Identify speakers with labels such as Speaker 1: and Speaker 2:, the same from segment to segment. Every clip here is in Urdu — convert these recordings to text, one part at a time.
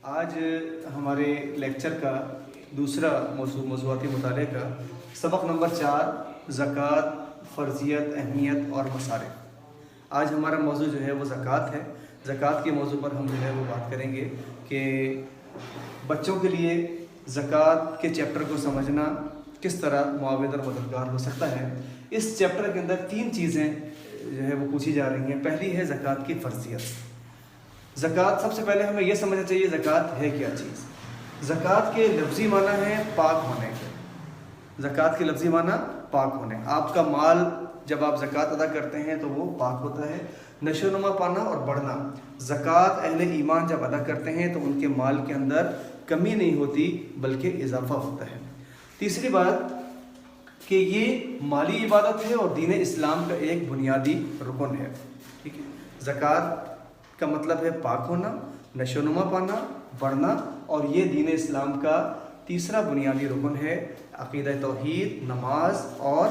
Speaker 1: آج ہمارے لیکچر کا دوسرا موضوعاتی مطالعے کا سبق نمبر 4 زکوٰۃ، فرضیت، اہمیت اور مصارف۔ آج ہمارا موضوع جو ہے وہ زکوٰۃ ہے۔ زکوٰۃ کے موضوع پر ہم جو ہے وہ بات کریں گے کہ بچوں کے لیے زکوٰۃ کے چیپٹر کو سمجھنا کس طرح معاون اور مددگار ہو سکتا ہے۔ اس چیپٹر کے اندر 3 چیزیں جو ہے وہ پوچھی جا رہی ہیں۔ پہلی ہے زکوٰۃ کی فرضیت۔ زکوٰۃ سب سے پہلے ہمیں یہ سمجھنا چاہیے زکوٰۃ ہے کیا چیز۔ زکوٰۃ کے لفظی معنی ہے پاک ہونے کے۔ زکوٰۃ کے لفظی معنی پاک ہونے۔ آپ کا مال جب آپ زکوٰۃ ادا کرتے ہیں تو وہ پاک ہوتا ہے۔ نشو و نما پانا اور بڑھنا۔ زکوٰۃ اہل ایمان جب ادا کرتے ہیں تو ان کے مال کے اندر کمی نہیں ہوتی بلکہ اضافہ ہوتا ہے۔ تیسری بات کہ یہ مالی عبادت ہے اور دین اسلام کا ایک بنیادی رکن ہے۔ ٹھیک ہے، زکوٰۃ کا مطلب ہے پاک ہونا، نشو و نما پانا، بڑھنا، اور یہ دین اسلام کا تیسرا بنیادی رکن ہے۔ عقیدہ توحید، نماز اور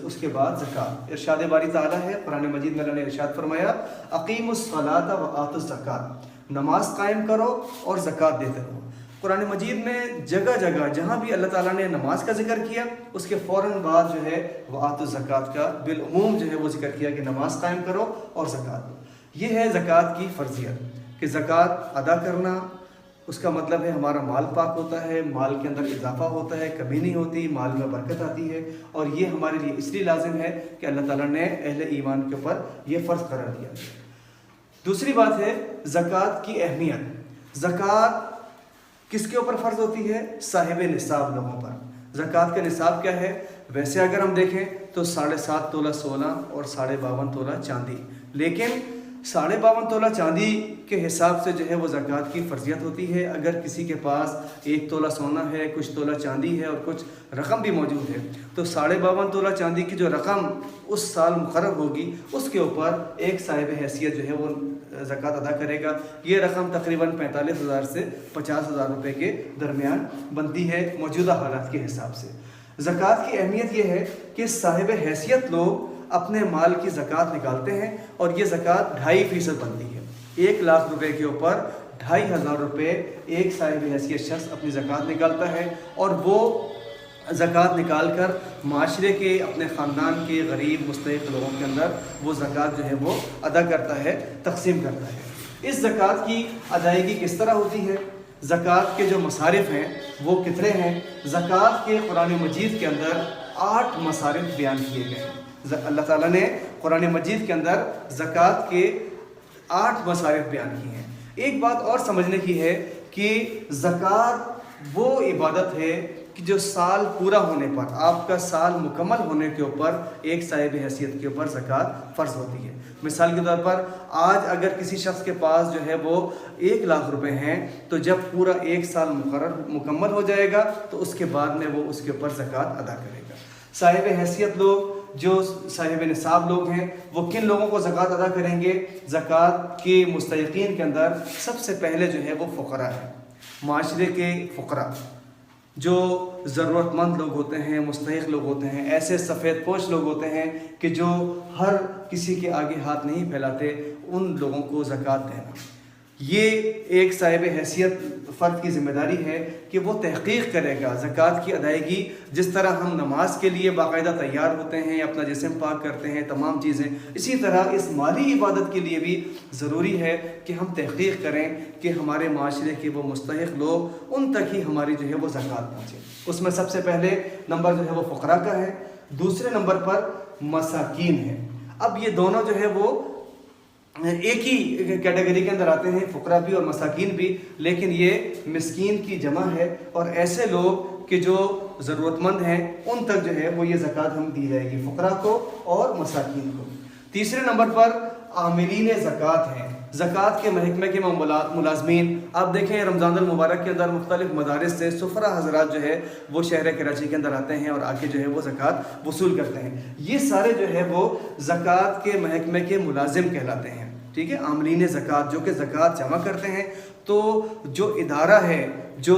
Speaker 1: اس کے بعد زکوٰۃ۔ ارشاد باری تعالیٰ ہے قرآن مجید میں اللہ نے ارشاد فرمایا اقیموا الصلاۃ وآتوا الزکاۃ، نماز قائم کرو اور زکوٰۃ دیتے رہو۔ قرآن مجید میں جگہ جگہ جہاں بھی اللہ تعالیٰ نے نماز کا ذکر کیا اس کے فوراً بعد جو ہے وآتوا الزکاۃ کا بالعموم جو ہے وہ ذکر کیا کہ نماز قائم کرو اور زکوٰۃ دو۔ یہ ہے زکوٰۃ کی فرضیت کہ زکوٰۃ ادا کرنا، اس کا مطلب ہے ہمارا مال پاک ہوتا ہے، مال کے اندر اضافہ ہوتا ہے، کمی نہیں ہوتی، مال میں برکت آتی ہے، اور یہ ہمارے لیے اس لیے لازم ہے کہ اللہ تعالیٰ نے اہل ایمان کے اوپر یہ فرض قرار دیا۔ دوسری بات ہے زکوٰۃ کی اہمیت۔ زکوٰۃ کس کے اوپر فرض ہوتی ہے؟ صاحب نصاب لوگوں پر۔ زکوٰۃ کا نصاب کیا ہے؟ ویسے اگر ہم دیکھیں تو 7.5 تولہ سونا اور 52.5 تولہ چاندی، لیکن 52.5 تولہ چاندی کے حساب سے جو ہے وہ زکوٰۃ کی فرضیت ہوتی ہے۔ اگر کسی کے پاس 1 تولہ سونا ہے، کچھ تولہ چاندی ہے اور کچھ رقم بھی موجود ہے تو 52.5 تولہ چاندی کی جو رقم اس سال مقرر ہوگی اس کے اوپر ایک صاحب حیثیت جو ہے وہ زکوٰۃ ادا کرے گا۔ یہ رقم تقریباً 45,000 سے 50,000 روپے کے درمیان بنتی ہے موجودہ حالات کے حساب سے۔ زکوٰۃ کی اہمیت یہ ہے کہ صاحب حیثیت لوگ اپنے مال کی زکوٰۃ نکالتے ہیں اور یہ زکوٰۃ 2.5% بنتی ہے۔ 1 لاکھ روپے کے اوپر 2,500 روپے ایک صاحب حیثیت شخص اپنی زکوٰۃ نکالتا ہے، اور وہ زکوٰۃ نکال کر معاشرے کے، اپنے خاندان کے غریب مستحق لوگوں کے اندر وہ زکوٰۃ جو ہے وہ ادا کرتا ہے، تقسیم کرتا ہے۔ اس زکوٰۃ کی ادائیگی کس طرح ہوتی ہے؟ زکوٰۃ کے جو مصارف ہیں وہ کتنے ہیں؟ زکوٰۃ کے قرآن مجید کے اندر 8 مصارف بیان کیے گئے ہیں۔ اللہ تعالیٰ نے قرآن مجید کے اندر زکوٰۃ کے 8 مصارف بیان کیے ہیں۔ ایک بات اور سمجھنے کی ہے کہ زکوٰۃ وہ عبادت ہے کہ جو سال پورا ہونے پر، آپ کا سال مکمل ہونے کے اوپر ایک صاحب حیثیت کے اوپر زکوٰۃ فرض ہوتی ہے۔ مثال کے طور پر آج اگر کسی شخص کے پاس جو ہے وہ 1 لاکھ روپے ہیں تو جب پورا 1 سال مکمل ہو جائے گا تو اس کے بعد میں وہ اس کے اوپر زکوٰۃ ادا کرے گا۔ صاحب حیثیت لوگ، جو صاحب نصاب لوگ ہیں، وہ کن لوگوں کو زکوٰۃ ادا کریں گے؟ زکوٰۃ کے مستحقین کے اندر سب سے پہلے جو ہے وہ فقراء ہیں۔ معاشرے کے فقراء جو ضرورت مند لوگ ہوتے ہیں، مستحق لوگ ہوتے ہیں، ایسے سفید پوش لوگ ہوتے ہیں کہ جو ہر کسی کے آگے ہاتھ نہیں پھیلاتے، ان لوگوں کو زکوٰۃ دینا یہ ایک صاحب حیثیت فرد کی ذمہ داری ہے کہ وہ تحقیق کرے گا زکوٰۃ کی ادائیگی۔ جس طرح ہم نماز کے لیے باقاعدہ تیار ہوتے ہیں، اپنا جسم پاک کرتے ہیں، تمام چیزیں، اسی طرح اس مالی عبادت کے لیے بھی ضروری ہے کہ ہم تحقیق کریں کہ ہمارے معاشرے کے وہ مستحق لوگ، ان تک ہی ہماری جو ہے وہ زکوٰۃ پہنچے۔ اس میں سب سے پہلے نمبر جو ہے وہ فقراء کا ہے، دوسرے نمبر پر مساکین ہے۔ اب یہ دونوں جو ہے وہ ایک ہی کیٹیگری کے اندر آتے ہیں، فقراء بھی اور مساکین بھی، لیکن یہ مسکین کی جمع ہے، اور ایسے لوگ کہ جو ضرورت مند ہیں ان تک جو ہے وہ یہ زکوٰۃ ہم دی جائے گی، فقراء کو اور مساکین کو۔ تیسرے نمبر پر عاملین زکوٰۃ ہیں، زکوٰۃ کے محکمے کے ملازمین۔ آپ دیکھیں رمضان المبارک کے اندر مختلف مدارس سے سفرا حضرات جو ہے وہ شہر کراچی کے اندر آتے ہیں اور آ کے جو ہے وہ زکوٰۃ وصول کرتے ہیں۔ یہ سارے جو ہے وہ زکوٰۃ کے محکمے کے ملازم کہلاتے ہیں۔ ٹھیک ہے، عاملین زکوٰۃ جو کہ زکوٰۃ جمع کرتے ہیں۔ تو جو ادارہ ہے، جو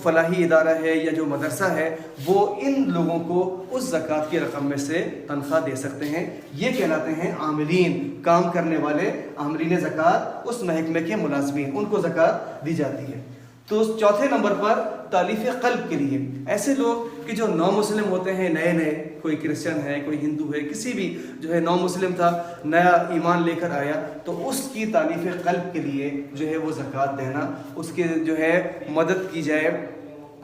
Speaker 1: فلاحی ادارہ ہے یا جو مدرسہ ہے، وہ ان لوگوں کو اس زکوٰۃ کی رقم میں سے تنخواہ دے سکتے ہیں۔ یہ کہلاتے ہیں عاملین، کام کرنے والے، عاملین زکوٰۃ، اس محکمے کے ملازمین، ان کو زکوٰۃ دی جاتی ہے۔ تو چوتھے نمبر پر تالیف قلب کے لیے ایسے لوگ کہ جو نو مسلم ہوتے ہیں، نئے نئے، کوئی کرسچن ہے، کوئی ہندو ہے، کسی بھی جو ہے نو مسلم تھا، نیا ایمان لے کر آیا، تو اس کی تالیف قلب کے لیے جو ہے وہ زکوٰۃ دینا، اس کے جو ہے مدد کی جائے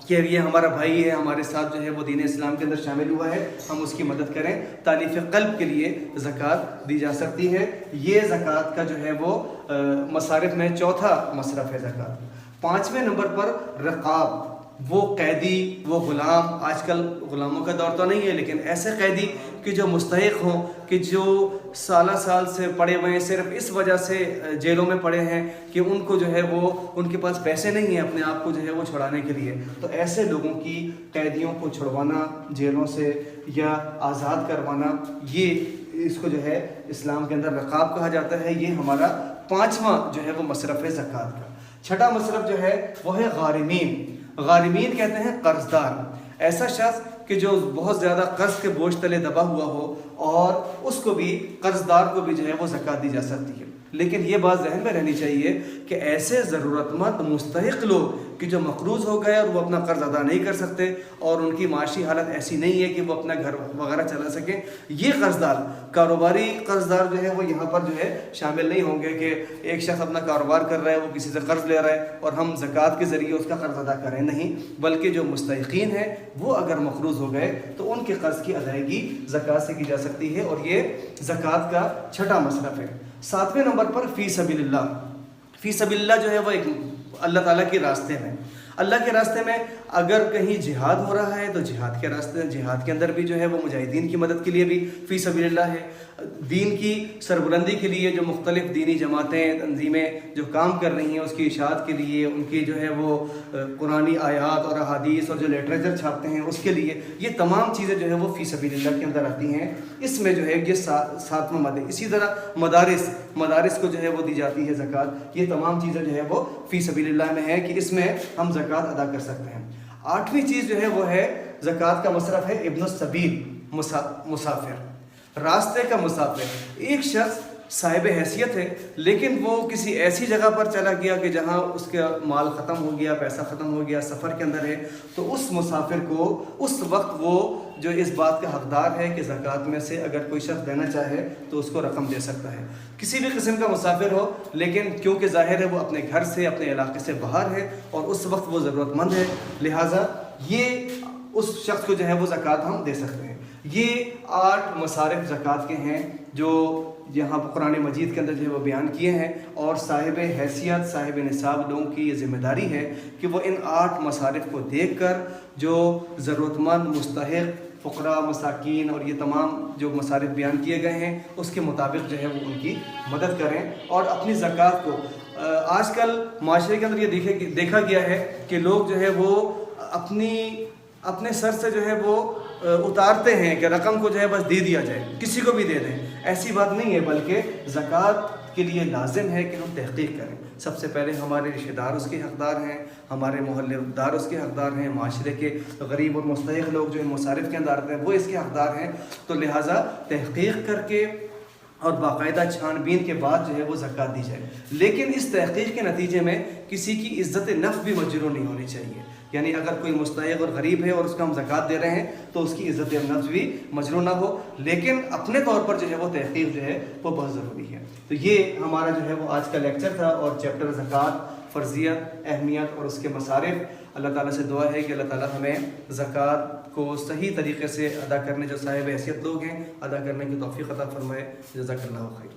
Speaker 1: کہ یہ ہمارا بھائی ہے، ہمارے ساتھ جو ہے وہ دین اسلام کے اندر شامل ہوا ہے، ہم اس کی مدد کریں۔ تالیف قلب کے لیے زکوٰۃ دی جا سکتی ہے۔ یہ زکوٰۃ کا جو ہے وہ مصارف میں چوتھا مصرف ہے زکوٰۃ۔ پانچویں نمبر پر رقاب، وہ قیدی، وہ غلام، آج کل غلاموں کا دور تو نہیں ہے، لیکن ایسے قیدی کہ جو مستحق ہوں، کہ جو سالہ سال سے پڑے ہوئے ہیں، صرف اس وجہ سے جیلوں میں پڑے ہیں کہ ان کو جو ہے وہ ان کے پاس پیسے نہیں ہیں اپنے آپ کو جو ہے وہ چھڑانے کے لیے، تو ایسے لوگوں کی، قیدیوں کو چھڑوانا جیلوں سے یا آزاد کروانا، یہ اس کو جو ہے اسلام کے اندر رقاب کہا جاتا ہے۔ یہ ہمارا پانچواں جو ہے وہ مصرف ہے زکوٰۃ کا۔ چھٹا مصرف جو ہے وہ ہے غارمین۔ غارمین کہتے ہیں قرض دار، ایسا شخص کہ جو بہت زیادہ قرض کے بوجھ تلے دبا ہوا ہو، اور اس کو بھی، قرض دار کو بھی جو ہے وہ زکوٰۃ دی جا سکتی ہے۔ لیکن یہ بات ذہن میں رہنی چاہیے کہ ایسے ضرورت مند مستحق لوگ کہ جو مقروض ہو گئے اور وہ اپنا قرض ادا نہیں کر سکتے، اور ان کی معاشی حالت ایسی نہیں ہے کہ وہ اپنا گھر وغیرہ چلا سکیں، یہ قرض دار، کاروباری قرض دار جو ہے وہ یہاں پر جو ہے شامل نہیں ہوں گے کہ ایک شخص اپنا کاروبار کر رہا ہے، وہ کسی سے قرض لے رہا ہے اور ہم زکوٰۃ کے ذریعے اس کا قرض ادا کریں، نہیں، بلکہ جو مستحقین ہیں وہ اگر مقروض ہو گئے تو ان کے قرض کی ادائیگی زکوٰۃ سے کی جا سکتی ہے، اور یہ زکوٰۃ کا چھٹا مصرف ہے۔ ساتویں نمبر پر فی سبیل اللہ۔ فی سبیل اللہ جو ہے وہ ایک اللہ تعالیٰ کے راستے میں، اللہ کے راستے میں اگر کہیں جہاد ہو رہا ہے تو جہاد کے راستے، جہاد کے اندر بھی جو ہے وہ مجاہدین کی مدد کے لیے بھی فی سبیل اللہ ہے۔ دین کی سربلندی کے لیے جو مختلف دینی جماعتیں، تنظیمیں جو کام کر رہی ہیں، اس کی اشاعت کے لیے، ان کی جو ہے وہ قرآنی آیات اور احادیث اور جو لٹریچر چھاپتے ہیں اس کے لیے، یہ تمام چیزیں جو ہے وہ فی سبیل اللہ کے اندر آتی ہیں۔ اس میں جو ہے یہ ساتواں مد ہے۔ اسی طرح مدارس کو جو ہے وہ دی جاتی ہے زکوٰۃ۔ یہ تمام چیزیں جو ہے وہ فی سبیل اللہ میں ہے کہ اس میں ہم زکوٰۃ ادا کر سکتے ہیں۔ آٹھویں چیز جو ہے وہ ہے زکوٰۃ کا مصرف ہے ابن السبیل، مسافر، راستے کا مسافر۔ ایک شخص صاحب حیثیت ہے لیکن وہ کسی ایسی جگہ پر چلا گیا کہ جہاں اس کا مال ختم ہو گیا، پیسہ ختم ہو گیا، سفر کے اندر ہے، تو اس مسافر کو اس وقت وہ جو اس بات کا حقدار ہے کہ زکوٰۃ میں سے اگر کوئی شخص دینا چاہے تو اس کو رقم دے سکتا ہے۔ کسی بھی قسم کا مسافر ہو، لیکن کیونکہ ظاہر ہے وہ اپنے گھر سے، اپنے علاقے سے باہر ہے اور اس وقت وہ ضرورت مند ہے، لہٰذا یہ اس شخص کو جو ہے وہ زکوٰۃ ہم دے سکتے ہیں۔ یہ 8 مصارف زکوٰۃ کے ہیں جو یہاں قرآن مجید کے اندر جو ہے وہ بیان کیے ہیں، اور صاحب حیثیت، صاحب نصاب لوگوں کی یہ ذمہ داری ہے کہ وہ ان 8 مصارف کو دیکھ کر جو ضرورت مند، مستحق، فقراء، مساکین اور یہ تمام جو مصارف بیان کیے گئے ہیں اس کے مطابق جو ہے وہ ان کی مدد کریں، اور اپنی زکوٰۃ کو آج کل معاشرے کے اندر یہ دیکھا گیا ہے کہ لوگ جو ہے وہ اپنے سر سے جو ہے وہ اتارتے ہیں کہ رقم کو جو ہے بس دے دیا جائے، کسی کو بھی دے دیں۔ ایسی بات نہیں ہے، بلکہ زکوٰۃ کے لیے لازم ہے کہ ہم تحقیق کریں۔ سب سے پہلے ہمارے رشتہ دار اس کے حقدار ہیں، ہمارے محلے دار اس کے حقدار ہیں، معاشرے کے غریب اور مستحق لوگ جو مصارف کے اندر آتے ہیں وہ اس کے حقدار ہیں، تو لہٰذا تحقیق کر کے اور باقاعدہ چھان بین کے بعد جو ہے وہ زکوٰۃ دی جائے۔ لیکن اس تحقیق کے نتیجے میں کسی کی عزت نفس بھی مجروح نہیں ہونی چاہیے، یعنی اگر کوئی مستحق اور غریب ہے اور اس کو ہم زکوٰۃ دے رہے ہیں تو اس کی عزت نفس بھی مجروح نہ ہو، لیکن اپنے طور پر جو ہے وہ تحقیق جو ہے وہ بہت ضروری ہے۔ تو یہ ہمارا جو ہے وہ آج کا لیکچر تھا، اور چیپٹر زکوٰۃ، فرضیت، اہمیت اور اس کے مصارف۔ اللہ تعالیٰ سے دعا ہے کہ اللہ تعالیٰ ہمیں زکوٰۃ کو صحیح طریقے سے ادا کرنے، جو صاحب حیثیت لوگ ہیں، ادا کرنے کی توفیق عطا فرمائے۔ جزاک اللہ خیر۔